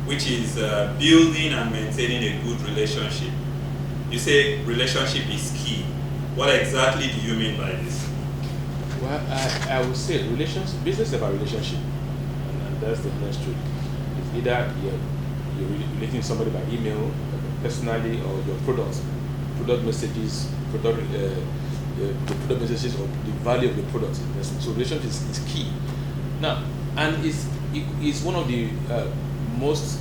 which is building and maintaining a good relationship. You say relationship is key. What exactly do you mean by this? Well, I would say business is about relationship, and that's the honest truth. It's either you're relating with somebody by email, personally, or your product messages, the product messages, or the value of the product. So relationship is key. Now, and it's one of the most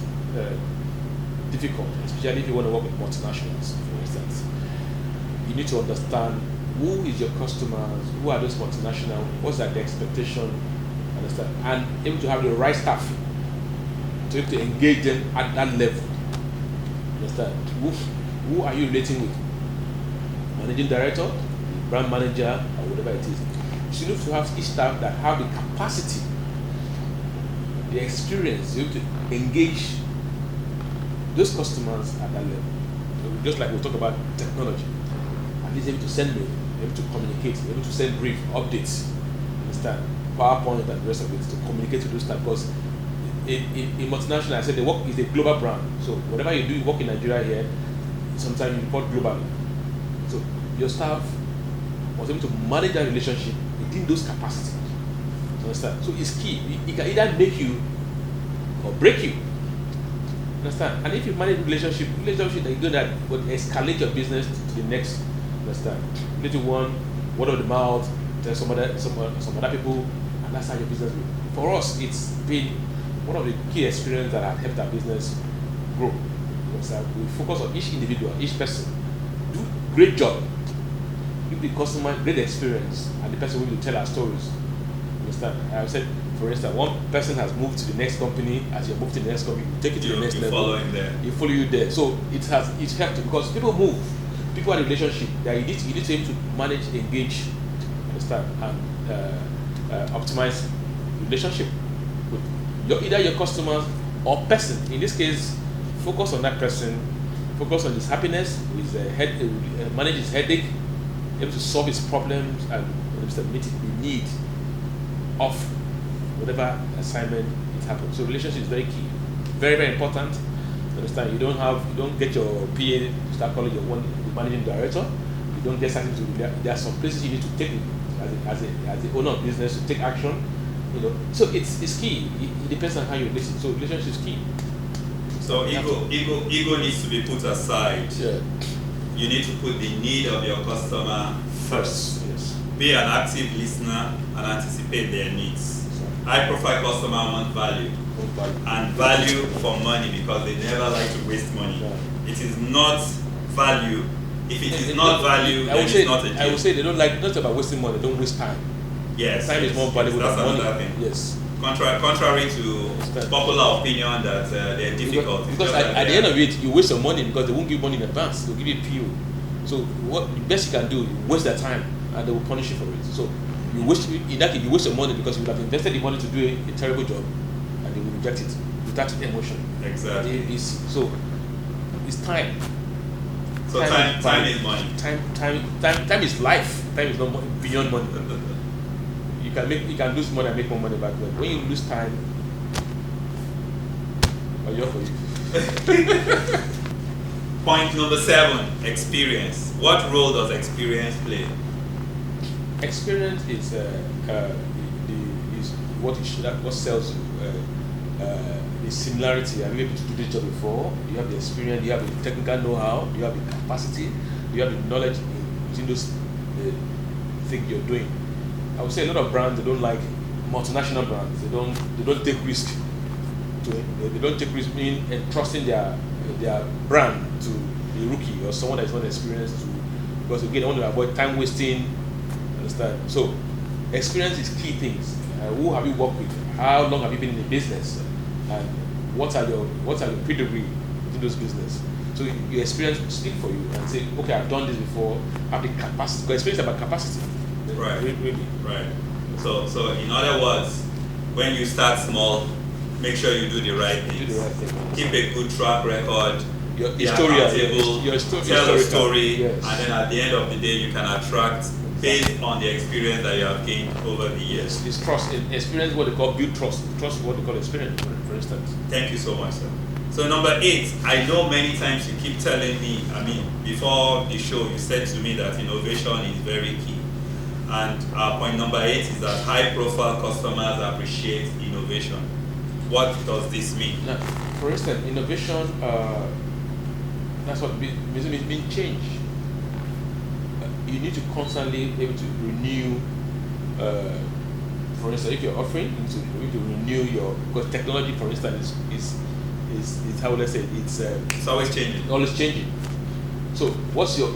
difficult, especially if you want to work with multinationals, for instance. You need to understand who is your customers, who are those multinational, what's their expectation, understand, and able to have the right staff to be able to engage them at that level. Understand? Who are you relating with? Managing director, brand manager, or whatever it is. So you need to have each staff that have the capacity, the experience, to engage those customers at that level. So just like we talk about technology, at least able to send mail, able to communicate, able to send brief updates, understand, PowerPoint and the rest of it, to communicate to those staff. Because in multinational, I said the work is a global brand. So whatever you do, you work in Nigeria here, sometimes you report globally. So your staff was able to manage that relationship within those capacities. Understand? So it's key. It can either make you or break you. Understand? And if you manage relationship that you do that would escalate your business to the next. Understand? Little one, word of the mouth, tell some other people, and that's how your business will. For us, it's been one of the key experiences that have helped our business grow. Understand? We focus on each individual, each person, do great job, give the customer great experience, and the person will tell our stories. Understand? I said, for instance, one person has moved to the next company. As you move to the next company, you take it to the next level. Follow him there. You follow you there. So it's helped because people move. People are in relationship. That you need to be able to manage, engage, understand, and optimize relationship with either your customers or person. In this case, focus on that person. Focus on his happiness, manage his headache, able to solve his problems, and meet the need of whatever assignment it happens. So relationship is very key, very, very important. Understand? You don't get your PA to start calling your managing director. You don't get something to. There are some places you need to take as the owner of business to take action. So it's key. It depends on how you listen. So relationship is key. So ego needs to be put aside. Yeah. You need to put the need of your customer first. Yes. Be an active listener and anticipate their needs. High-profile customer want value, and value for money because they never like to waste money. Yeah. It is not value. If it is not value, then it's not a deal. I would say they don't like, not about wasting money, they don't waste time. Yes. Time is more valuable than money. Another thing. Yes. Contrary to popular opinion that they're difficult. Because at the end of it, you waste your money because they won't give money in advance. They'll give you a PO. So what the best you can do, you waste their time and they will punish you for it. So in that case, you waste your money because you would have invested the money to do a terrible job and they will reject it without emotion. Exactly. So it's time. So time is money. Time is life. Time is not money, beyond money. You can lose money and make more money back then. When you lose time, you're for you. Point number 7: experience. What role does experience play? Experience is what sells you. The similarity. Have you been able to do this job before? You have the experience. You have the technical know-how. You have the capacity. You have the knowledge in those things you're doing. I would say a lot of brands, they don't like multinational brands. They don't take risk. They don't take risk in entrusting their brand to a rookie or someone that is not experienced because again they want to avoid time wasting. Understand? So experience is key things. Who have you worked with? How long have you been in the business? And what are your pedigree within those business? So your experience will speak for you and say, okay, I've done this before. I have the capacity. Because experience is about capacity. Right. Really. Right. So in other words, when you start small, make sure you do the right things. Keep a good track record. Your story, tell a story, yes. And then at the end of the day, you can attract based on the experience that you have gained over the years. It's trust. Experience what they call build trust. Trust is what they call experience, for instance. Thank you so much, sir. So number 8, I know many times you keep telling me, before the show you said to me that innovation is very key. And point number 8 is that high profile customers appreciate innovation. What does this mean? Now, for instance, innovation, that's what means change. You need to constantly be able to renew. For instance, if you're offering, you need to renew because technology, for instance, is how let's say it's always changing. Always changing. So what's your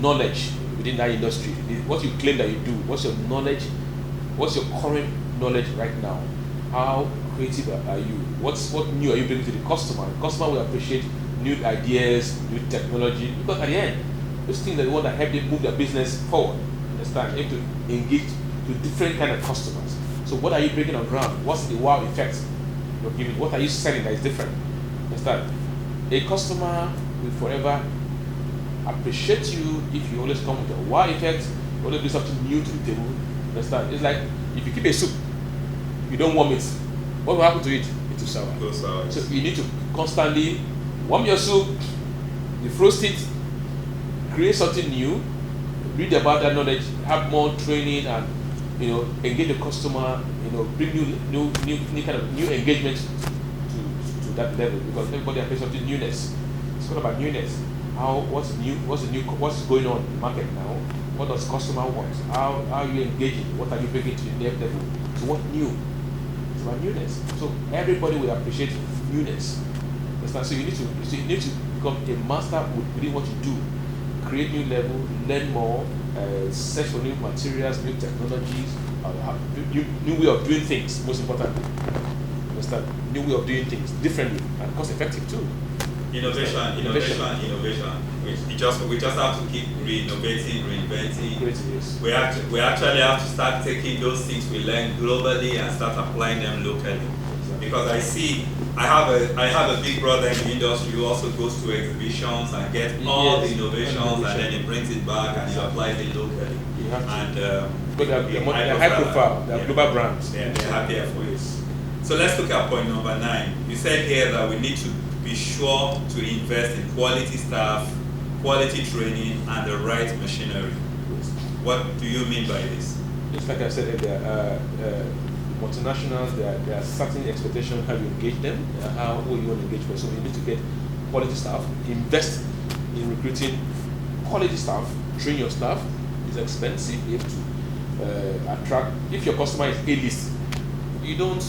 knowledge within that industry? What you claim that you do? What's your knowledge? What's your current knowledge right now? How creative are you? What new are you bringing to the customer? The customer will appreciate new ideas, new technology, because at the end, those things that you want to help them move their business forward. Understand? You have to engage to different kind of customers. So what are you bringing on ground? What's the wow effect you're giving? What are you selling that is different? Understand? A customer will forever appreciate you if you always come with a wow effect, you always do something new to the table. Understand? It's like if you keep a soup, you don't warm it. What will happen to it? It will sour. Go sour. So you need to constantly warm your soup, defrost it, create something new, read about that knowledge, have more training, and engage the customer. Bring new kind of new engagement to that level, because everybody appreciates something newness. It's all about newness. What's new? What's going on in the market now? What does customer want? How are you engaging? What are you bringing to the next level? So what new? It's about newness. So everybody will appreciate newness. Understand? So you need to become a master within what you do. Create new level, learn more, search for new materials, new technologies, new way of doing things. Most importantly, understand? New way of doing things differently and cost effective too. Innovation. We just have to keep reinventing. Yes. We actually have to start taking those things we learn globally and start applying them locally. Exactly. Because I have a big brother in the industry who also goes to exhibitions and gets all the innovations and then he brings it back and he applies it locally. You have to. And but they're high profile, they're global brands. Yeah, they're happier for it. So let's look at point number 9. You said here that we need to be sure to invest in quality staff, quality training, and the right machinery. Yes. What do you mean by this? Just like I said earlier, multinationals, there are certain expectations how you engage them, who you want to engage for. So you need to get quality staff, invest in recruiting quality staff, train your staff. It's expensive. You have to attract. If your customer is A-list, you don't,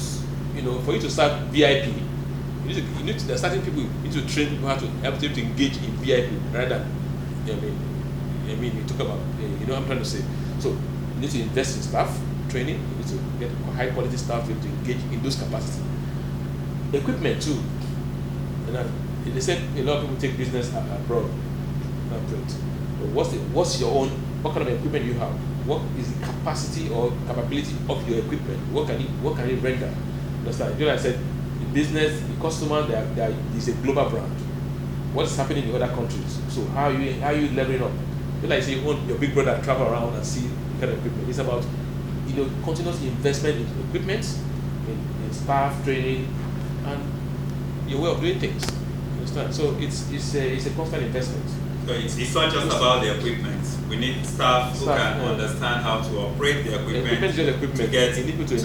for you to start VIP, there are certain people you need to train how to help them to engage in VIP rather than, you talk about, what I'm trying to say. So you need to invest in staff training, you need to get high quality staff to engage in those capacities. Equipment too. They said a lot of people take business abroad. But what kind of equipment you have? What is the capacity or capability of your equipment? What can it render? Understand? Like I said, in business, the customer there is a global brand. What is happening in other countries? So how are you leveling up? Like say you want your big brother travel around and see the kind of equipment. It's about continuous investment in equipment, in staff training, and your way of doing things. Understand? So it's a constant investment. So it's not just about the equipment. We need staff who can understand how to operate the equipment to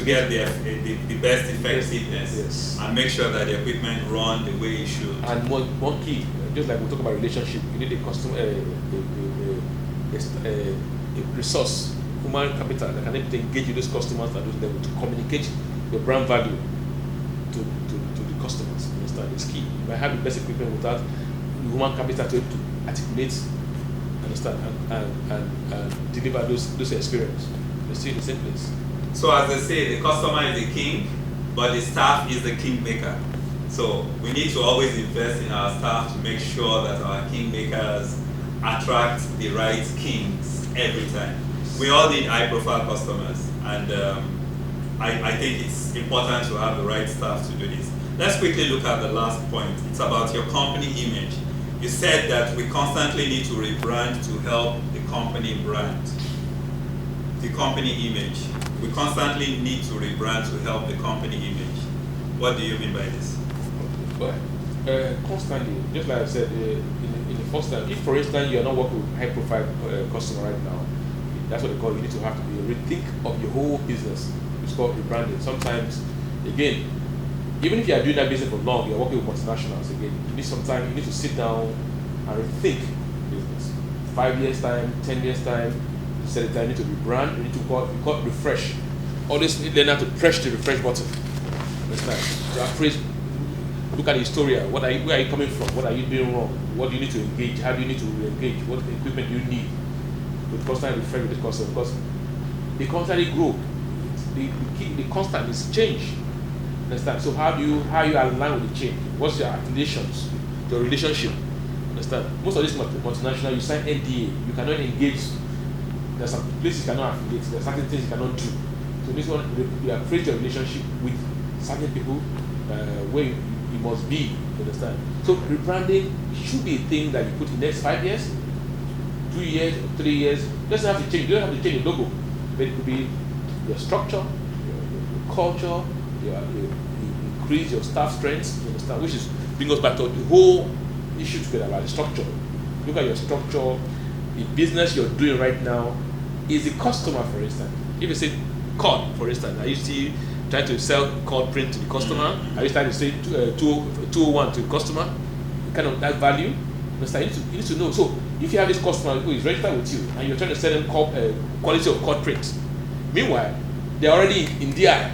get the best effectiveness, yes. And make sure that the equipment run the way it should. And one key, just like we talk about relationship, you need a customer, a resource, human capital that can engage with those customers at those levels to communicate your brand value to the customers. Understand? It's key. You might have the best equipment without human capital to articulate, understand, and deliver those experiences. They stay in the same place. So as they say, the customer is the king, but the staff is the kingmaker. So we need to always invest in our staff to make sure that our kingmakers attract the right kings every time. We all need high-profile customers, and I think it's important to have the right staff to do this. Let's quickly look at the last point. It's about your company image. You said that we constantly need to rebrand to help the company brand. The company image. We constantly need to rebrand to help the company image. What do you mean by this? Go ahead. Constantly, just like I said in the first time, if for instance you are not working with high profile customer right now, that's what they call, you need to have to be a rethink of your whole business. It's called rebranding. Sometimes, again, even if you are doing that business for long, you're working with multinationals, again, you need some time, you need to sit down and rethink business. 5 years time, 10 years time, you set the time, you need to rebrand, you need to call refresh. Always learn how to press the refresh button. Understand? You are phrase, look at the historia. Where are you coming from? What are you doing wrong? What do you need to engage? How do you need to engage? What equipment do you need? With constant refresh with the customer, because they constantly grow. The constant is change. Understand? So how you align with the change? What's your affiliations? Your relationship? Understand? Most of these multinational, you sign NDA. You cannot engage. There's some places you cannot affiliate. There's certain things you cannot do. So this one, you have created your relationship with certain people where you must be. You understand? So rebranding should be a thing that you put in the next 5 years, 2 years, 3 years. It doesn't have to change. You don't have to change the logo, but it could be your structure, your culture, you increase your staff strength. You understand? Which is bring us back to the whole issue together about the structure. Look at your structure. The business you're doing right now is the customer, for instance. If you say cord, for instance, are you still trying to sell cord print to the customer? Are you trying to say 201 to the customer? Kind of that value. You need to know. So if you have this customer who is registered with you and you're trying to sell them quality of cord print, meanwhile they're already in DI.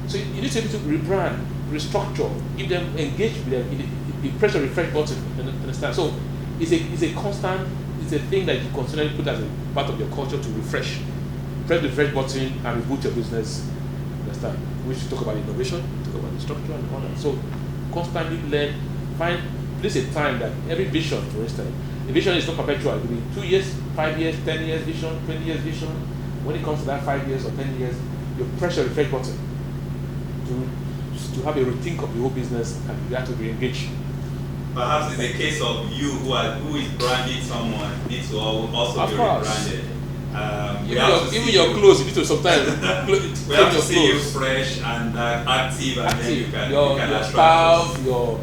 So you need to be able to rebrand, restructure, give them engage with them. You press the refresh button. Understand? So it's a constant. It's a thing that you constantly put as a part of your culture to refresh. Press the refresh button and reboot your business. Understand? We should talk about innovation, talk about the structure and all that. So constantly learn, place a time that every vision, for instance, the vision is not perpetual. It will be 2 years, 5 years, 10 years vision, 20 years vision. When it comes to that 5 years or 10 years, you press the refresh button to have a rethink of the whole business, and you have to re-engage. Perhaps it's a case of you who is branding someone needs to also be rebranded. Even your clothes, you need to sometimes we have to see you fresh and active, and then you can your style, your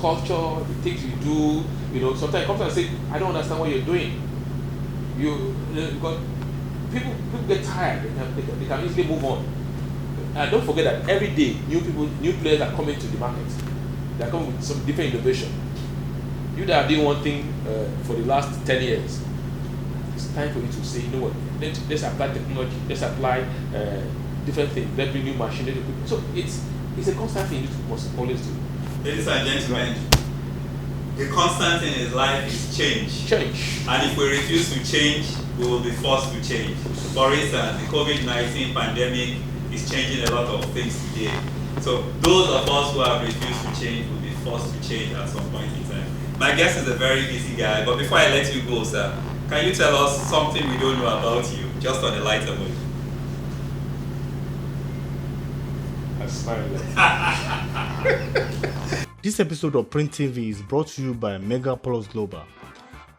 culture, the things you do. You know, sometimes come and say, I don't understand what you're doing. Because people get tired. They can easily move on. And don't forget that every day new players are coming to the market. They are coming with some different innovation. You that are doing one thing for the last 10 years, it's time for you to say, you know what, let's apply technology, let's apply different things, let's bring new machinery. So it's a constant thing you must always do. Ladies and gentlemen, the constant thing in life is change. And if we refuse to change, we will be forced to change. For instance, the COVID-19 pandemic is changing a lot of things today. So those of us who have refused to change will be forced to change at some point in time. My guest is a very busy guy, but before I let you go, sir, can you tell us something we don't know about you, just on a lighter note? I smile. This episode of Print TV is brought to you by Megaplux Global.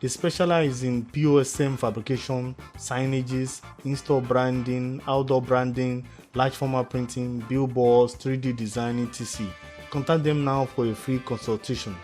They specialize in POSM fabrication, signages, in-store branding, outdoor branding, large format printing, billboards, 3D design, etc. Contact them now for a free consultation.